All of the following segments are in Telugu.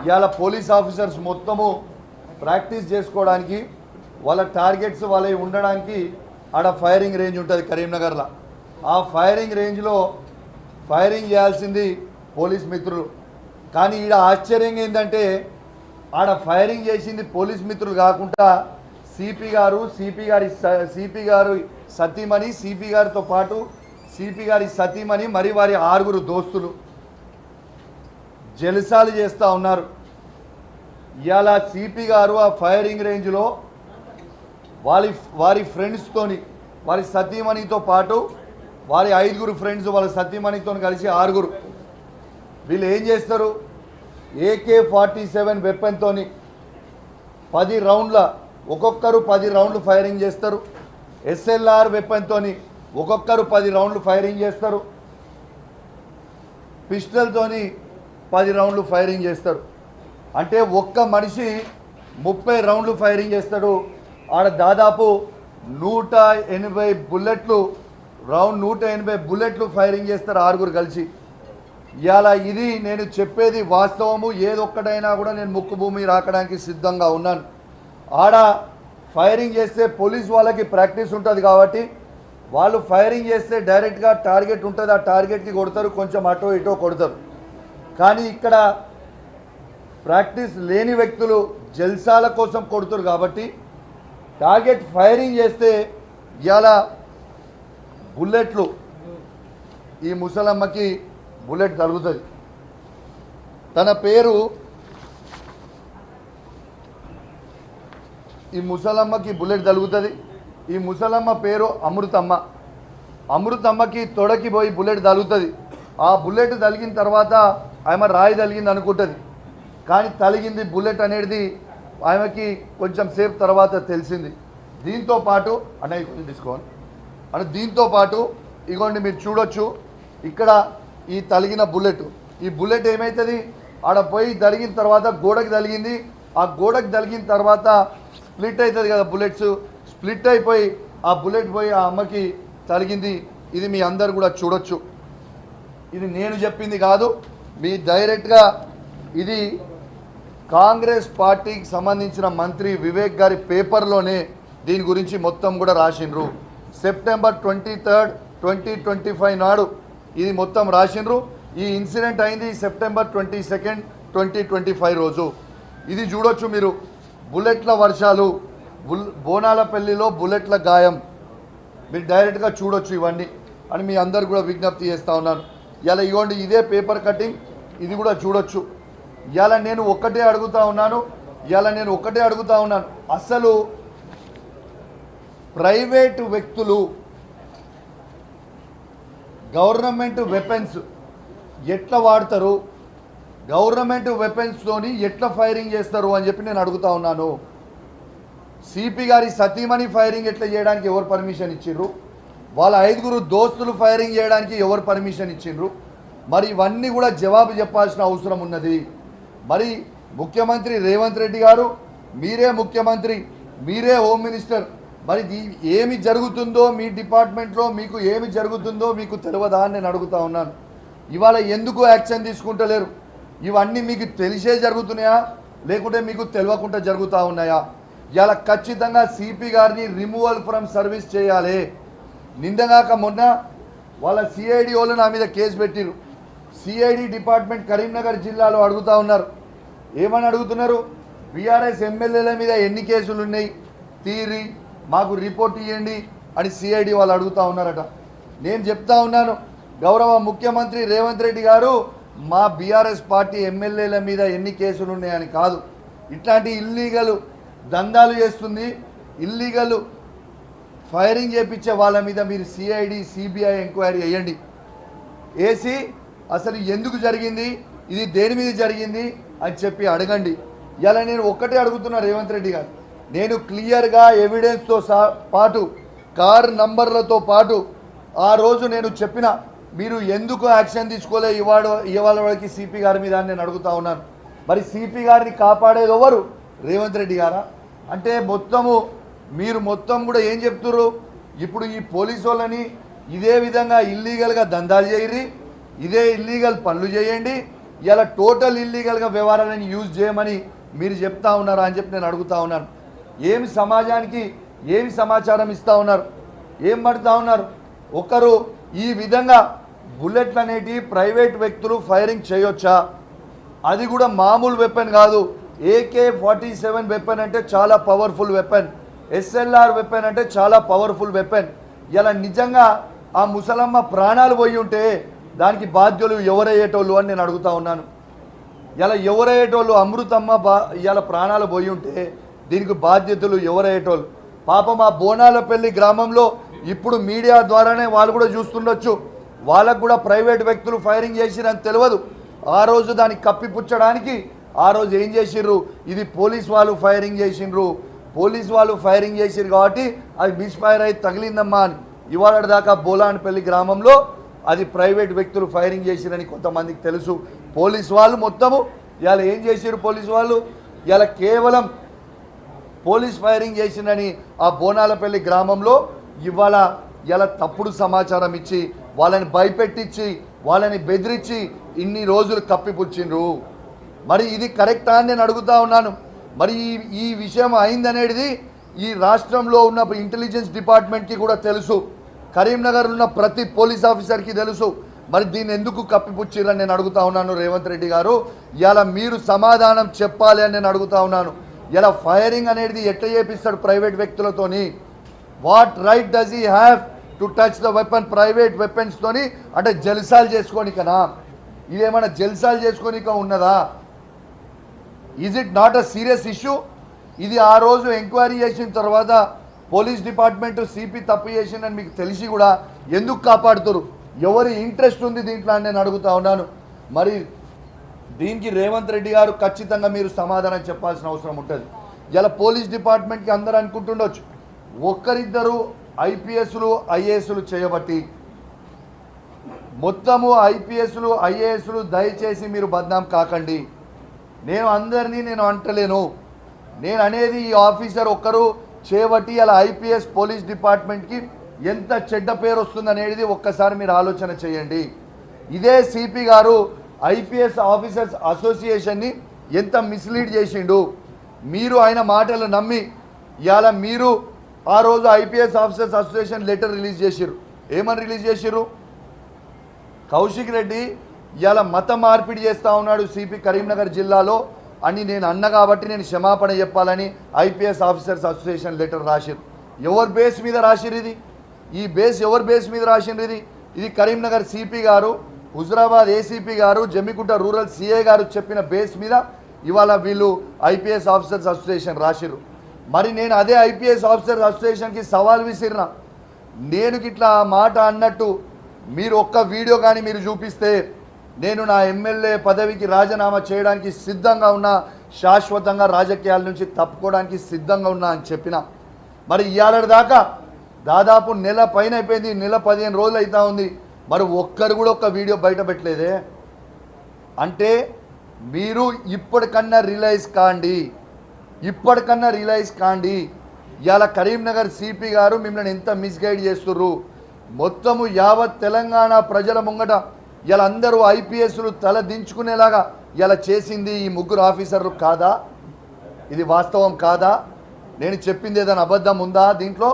ఇవాళ పోలీస్ ఆఫీసర్స్ మొత్తము ప్రాక్టీస్ చేసుకోవడానికి వాళ్ళ టార్గెట్స్ వాళ్ళవి ఉండడానికి ఆడ ఫైరింగ్ రేంజ్ ఉంటుంది కరీంనగర్లో. ఆ ఫైరింగ్ రేంజ్లో ఫైరింగ్ చేయాల్సింది పోలీస్ మిత్రులు. కానీ ఈడ ఆశ్చర్యంగా ఏంటంటే ఆడ ఫైరింగ్ చేసింది పోలీస్ మిత్రులు కాకుండా సిపి గారు సతీమణి, సిపి గారితో పాటు సిపి గారి సతీమణి, మరి వారి 6 దోస్తులు జల్సాలు చేస్తూ ఉన్నారు. ఇవాళ సిపి గారు ఆ ఫైరింగ్ రేంజ్లో వారి ఫ్రెండ్స్తోని, వారి సతీమణితో పాటు వారి 5 ఫ్రెండ్స్ వాళ్ళ సతీమణితో కలిసి 6 వీళ్ళు ఏం చేస్తారు? AK-47 వెపన్తో 10 రౌండ్ల ఒక్కొక్కరు 10 రౌండ్లు ఫైరింగ్ చేస్తారు. SLR వెపన్తో ఒక్కొక్కరు 10 రౌండ్లు ఫైరింగ్ చేస్తారు. పిస్టల్తోని 10 రౌండ్లు ఫైరింగ్ చేస్తారు. అంటే ఒక్క మనిషి 30 రౌండ్లు ఫైరింగ్ చేస్తాడు. ఆడ దాదాపు 180 బుల్లెట్లు, రౌండ్ 180 బుల్లెట్లు ఫైరింగ్ చేస్తారు 6 కలిసి. ఇవాళ ఇది నేను చెప్పేది వాస్తవము. ఏదొక్కటైనా కూడా నేను ముక్కు భూమి రాకడానికి సిద్ధంగా ఉన్నాను. ఆడ ఫైరింగ్ చేస్తే పోలీస్ వాళ్ళకి ప్రాక్టీస్ ఉంటుంది కాబట్టి వాళ్ళు ఫైరింగ్ చేస్తే డైరెక్ట్గా టార్గెట్ ఉంటుంది, ఆ టార్గెట్కి కొడతారు, కొంచెం అటో ఇటో కొడతారు. కానీ ఇక్కడ ప్రాక్టీస్ లేని వ్యక్తులు జల్సాల కోసం కొడుతారు కాబట్టి టార్గెట్ ఫైరింగ్ చేస్తే ఇవాళ బుల్లెట్లు ఈ ముసలమ్మకి బుల్లెట్ తగులుతుంది. తన పేరు ఈ ముసలమ్మకి బుల్లెట్ తగులుతుంది. ఈ ముసలమ్మ పేరు అమృతమ్మ. అమృతమ్మకి తొడకి పోయి బుల్లెట్ తగులుతుంది. ఆ బుల్లెట్ తగిలిన తర్వాత ఆమె రాయి తగిలింది అనుకుంటుంది. కానీ తగిలింది బుల్లెట్ అనేది ఆమెకి కొంచెం సేపు తర్వాత తెలిసింది. దీంతో పాటు అన్నయ్య కొంచెం తీసుకోండి అంటే దీంతో పాటు ఇగోండి మీరు చూడొచ్చు ఇక్కడ ఈ తగిలిన బుల్లెట్. ఈ బుల్లెట్ ఏమవుతుంది? ఆడ పోయి తగిలిన తర్వాత గోడకి తగిలింది. ఆ గోడకి తగిలిన తర్వాత స్ప్లిట్ అవుతుంది కదా, బుల్లెట్స్ స్ప్లిట్ అయిపోయి ఆ బుల్లెట్ పోయి ఆ అమ్మకి తగిలింది. ఇది మీ అందరు కూడా చూడొచ్చు. ఇది నేను చెప్పింది కాదు, మీ డైరెక్ట్గా ఇది కాంగ్రెస్ పార్టీకి సంబంధించిన మంత్రి వివేక్ గారి పేపర్లోనే దీని గురించి మొత్తం కూడా రాసిండ్రు. సెప్టెంబర్ 23, 2025 నాడు ఇది మొత్తం రాసిండ్రు. ఈ ఇన్సిడెంట్ అయింది సెప్టెంబర్ 22, 2025 రోజు. ఇది చూడొచ్చు మీరు, బుల్లెట్ల వర్షాలు, బోనాలపల్లిలో బుల్లెట్ల గాయం. మీరు డైరెక్ట్గా చూడొచ్చు ఇవన్నీ అని మీ అందరు కూడా విజ్ఞప్తి చేస్తూ ఉన్నాను. ఇలా ఇవ్వండి, ఇదే పేపర్ కటింగ్, ఇది కూడా చూడొచ్చు. ఇలా నేను ఒక్కటే అడుగుతా ఉన్నాను, అసలు ప్రైవేటు వ్యక్తులు గవర్నమెంట్ వెపన్స్ ఎట్లా వాడతారు, గవర్నమెంట్ వెపన్స్తోని ఎట్లా ఫైరింగ్ చేస్తారు అని చెప్పి నేను అడుగుతా ఉన్నాను. సిపి గారి సతీమణి ఫైరింగ్ ఎట్లా చేయడానికి ఎవరు పర్మిషన్ ఇచ్చిండ్రు? వాళ్ళ 5 దోస్తులు ఫైరింగ్ చేయడానికి ఎవరు పర్మిషన్ ఇచ్చిండ్రు? మరి ఇవన్నీ కూడా జవాబు చెప్పాల్సిన అవసరం ఉన్నది. మరి ముఖ్యమంత్రి రేవంత్ రెడ్డి గారు, మీరే ముఖ్యమంత్రి, మీరే హోమ్ మినిస్టర్, మరి ఏమి జరుగుతుందో మీ డిపార్ట్మెంట్లో మీకు ఏమి జరుగుతుందో మీకు తెలియదా అని నేను అడుగుతా ఉన్నాను. ఇవాళ ఎందుకు యాక్షన్ తీసుకుంటలేరు? ఇవన్నీ మీకు తెలిసే జరుగుతున్నాయా లేకుంటే మీకు తెలియకుండా జరుగుతూ ఉన్నాయా? ఇవాళ ఖచ్చితంగా సిపి గారిని రిమూవల్ ఫ్రమ్ సర్వీస్ చేయాలి. నిందగాక మొన్న వాళ్ళ సిఐడి వాళ్ళు నా మీద కేసు పెట్టిరు. సిఐడి డిపార్ట్మెంట్ కరీంనగర్ జిల్లాలో అడుగుతూ ఉన్నారు. ఏమని అడుగుతున్నారు? బీఆర్ఎస్ ఎమ్మెల్యేల మీద ఎన్ని కేసులు ఉన్నాయి తీరి మాకు రిపోర్ట్ ఇవ్వండి అని సిఐడి వాళ్ళు అడుగుతూ ఉన్నారట. నేను చెప్తా ఉన్నాను, గౌరవ ముఖ్యమంత్రి రేవంత్ రెడ్డి గారు, మా బీఆర్ఎస్ పార్టీ ఎమ్మెల్యేల మీద ఎన్ని కేసులు ఉన్నాయని కాదు, ఇట్లాంటి ఇల్లీగల్ దందాలు చేస్తుంది, ఇల్లీగల్ ఫైరింగ్ చేయించే వాళ్ళ మీద మీరు సిఐడి సిబిఐ ఎంక్వైరీ చేయండి. వేసి అసలు ఎందుకు జరిగింది, ఇది దేని మీద జరిగింది అని చెప్పి అడగండి. ఇలా నేను ఒక్కటే అడుగుతున్నా రేవంత్ రెడ్డి గారు, నేను క్లియర్గా ఎవిడెన్స్తో పాటు కార్ నంబర్లతో పాటు ఆ రోజు నేను చెప్పిన, మీరు ఎందుకు యాక్షన్ తీసుకోలే ఇవాళ వరకు సిపి గారి మీద నేను అడుగుతా ఉన్నాను. మరి సిపి గారిని కాపాడేది ఎవరు? రేవంత్ రెడ్డి గారా? అంటే మీరు మొత్తం కూడా ఏం చెప్తున్నారు? ఇప్పుడు ఈ పోలీసు వాళ్ళని ఇదే విధంగా ఇల్లీగల్గా దందాలు చేయరి, ఇదే ఇల్లీగల్ పనులు చేయండి, ఇలా టోటల్ ఇల్లీగల్గా వ్యవహారాలను యూజ్ చేయమని మీరు చెప్తా ఉన్నారా అని చెప్పి నేను అడుగుతా ఉన్నాను. ఏమి సమాజానికి ఏమి సమాచారం ఇస్తూ ఉన్నారు, ఏం పడుతూ ఉన్నారు? ఒకరు ఈ విధంగా బుల్లెట్లు అనేటివి ప్రైవేట్ వ్యక్తులు ఫైరింగ్ చేయొచ్చా? అది కూడా మామూలు వెపన్ కాదు. AK-47 వెపన్ అంటే చాలా పవర్ఫుల్ వెపన్. SLR వెపన్ అంటే చాలా పవర్ఫుల్ వెపన్. ఇలా నిజంగా ఆ ముసలమ్మ ప్రాణాలు పోయి ఉంటే దానికి బాధ్యులు ఎవరయ్యేటోళ్ళు అని నేను అడుగుతా ఉన్నాను. ఇలా ఎవరయ్యేటోళ్ళు? అమృతమ్మ ఇలా ప్రాణాలు పోయి ఉంటే దీనికి బాధ్యతలు ఎవరయ్యేటోళ్ళు? పాపం ఆ బోనాలపల్లి గ్రామంలో ఇప్పుడు మీడియా ద్వారానే వాళ్ళు కూడా చూస్తుండొచ్చు. వాళ్ళకు కూడా ప్రైవేట్ వ్యక్తులు ఫైరింగ్ చేసిరని తెలియదు. ఆ రోజు దాన్ని కప్పిపుచ్చడానికి ఆ రోజు ఏం చేసిర్రు? ఇది పోలీస్ వాళ్ళు ఫైరింగ్ చేసిండ్రు, పోలీస్ వాళ్ళు ఫైరింగ్ చేసిర్రు కాబట్టి అది మిస్ఫైర్ అయి తగిలిందమ్మా అని. ఇవాళ దాకా బోలాన్పల్లి గ్రామంలో అది ప్రైవేట్ వ్యక్తులు ఫైరింగ్ చేసిరని కొంతమందికి తెలుసు. పోలీస్ వాళ్ళు మొత్తము ఇవాళ ఏం చేసిర్రు? పోలీస్ వాళ్ళు ఇవాళ కేవలం పోలీస్ ఫైరింగ్ చేసిందని ఆ బోనాలపల్లి గ్రామంలో ఇవాళ ఇలా తప్పుడు సమాచారం ఇచ్చి వాళ్ళని భయపెట్టించి వాళ్ళని బెదిరించి ఇన్ని రోజులు కప్పిపుచ్చిండ్రు. మరి ఇది కరెక్టా అని నేను అడుగుతా ఉన్నాను. మరి ఈ విషయం అయిందనేది ఈ రాష్ట్రంలో ఉన్న ఇంటెలిజెన్స్ డిపార్ట్మెంట్కి కూడా తెలుసు, కరీంనగర్ ఉన్న ప్రతి పోలీస్ ఆఫీసర్కి తెలుసు. మరి దీన్ని ఎందుకు కప్పిపుచ్చిరని నేను అడుగుతా ఉన్నాను. రేవంత్ రెడ్డి గారు ఇలా మీరు సమాధానం చెప్పాలి అని నేను అడుగుతా ఉన్నాను. ఇలా ఫైరింగ్ అనేది ఎట్లా చేపిస్తాడు ప్రైవేట్ వ్యక్తులతోని? What right does he have to touch the weapon? Private వెపన్స్తోని అంటే జల్సాలు చేసుకోనికనా? ఇదేమైనా జల్సాలు చేసుకోనిక ఉన్నదా? Is it not a serious issue? ఇది ఆ రోజు ఎంక్వైరీ చేసిన తర్వాత పోలీస్ డిపార్ట్మెంట్ సిపి తప్పు చేసిందని మీకు తెలిసి కూడా ఎందుకు కాపాడుతారు? ఎవరి ఇంట్రెస్ట్ ఉంది దీంట్లో అని నేను అడుగుతా ఉన్నాను. మరి దీనికి రేవంత్ రెడ్డి గారు ఖచ్చితంగా మీరు సమాధానం చెప్పాల్సిన అవసరం ఉంటుంది. ఇలా పోలీస్ డిపార్ట్మెంట్కి అందరూ అనుకుంటుండొచ్చు ఒక్కరిద్దరు ఐపీఎస్లు ఐఏఎస్లు చేయబట్టి, మొత్తము ఐపీఎస్లు ఐఏఎస్లు దయచేసి మీరు బద్నాం కాకండి. నేను అందరినీ నేను అంటలేను. నేను అనేది ఈ ఆఫీసర్ ఒక్కరు చేయబట్టి ఇలా ఐపీఎస్ పోలీస్ డిపార్ట్మెంట్కి ఎంత చెడ్డ పేరు వస్తుందనేది ఒక్కసారి మీరు ఆలోచన చేయండి. ఇదే సిపి గారు ఐపీఎస్ ఆఫీసర్స్ అసోసియేషన్ని ఎంత మిస్లీడ్ చేసిండు. మీరు ఆయన మాటలు నమ్మి ఇవాళ మీరు ఆ రోజు IPS officers association letter release చేసిర్రు. ఏమని రిలీజ్ చేసిర్రు? కౌశిక్ రెడ్డి ఇవాళ మత మార్పిడి చేస్తూ ఉన్నాడు సిపి కరీంనగర్ జిల్లాలో అని నేను అన్న కాబట్టి నేను క్షమాపణ చెప్పాలని ఐపీఎస్ ఆఫీసర్స్ అసోసియేషన్ లెటర్ రాసిర్రు. ఎవరి బేస్ మీద రాసిర్రు ఇది? ఈ బేస్ ఎవరి బేస్ మీద రాసిండ్రు ఇది? ఇది కరీంనగర్ సిపి గారు, హుజరాబాద్ ఏసీపీ గారు, జమ్మికుంట రూరల్ సిఐ గారు చెప్పిన బేస్ మీద ఇవాళ వీళ్ళు ఐపీఎస్ ఆఫీసర్స్ అసోసియేషన్ రాసిర్రు. మరి నేను అదే ఐపీఎస్ ఆఫీసర్స్ అసోసియేషన్కి సవాల్ విసిరినా. నేను ఇట్లా మాట అన్నట్టు మీరు ఒక్క వీడియో కానీ మీరు చూపిస్తే నేను నా ఎమ్మెల్యే పదవికి రాజీనామా చేయడానికి సిద్ధంగా ఉన్నా, శాశ్వతంగా రాజకీయాల నుంచి తప్పుకోవడానికి సిద్ధంగా ఉన్నా అని చెప్పిన. మరి ఇవాళ దాకా దాదాపు నెల పైన అయిపోయింది, నెల 15 రోజులు అవుతా ఉంది. మరి ఒక్కరు కూడా ఒక్క వీడియో బయట పెట్టలేదే. అంటే మీరు ఇప్పటికన్నా రిలైజ్ కాండి, ఇప్పటికన్నా రిలైజ్ కాండి. ఇవాళ కరీంనగర్ సిపి గారు మిమ్మల్ని ఎంత మిస్గైడ్ చేస్తుర్రు. మొత్తము యావత్ తెలంగాణ ప్రజల ముంగట ఇలా అందరూ ఐపీఎస్లు తల దించుకునేలాగా ఇలా చేసింది ఈ ముగ్గురు ఆఫీసర్లు కాదా? ఇది వాస్తవం కాదా? నేను చెప్పింది ఏదైనా అబద్ధం ఉందా దీంట్లో?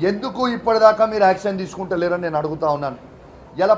ఎందుకు ఇప్పటిదాకా మీరు యాక్షన్ తీసుకుంటలేరని నేను అడుగుతా ఉన్నాను. ఇలా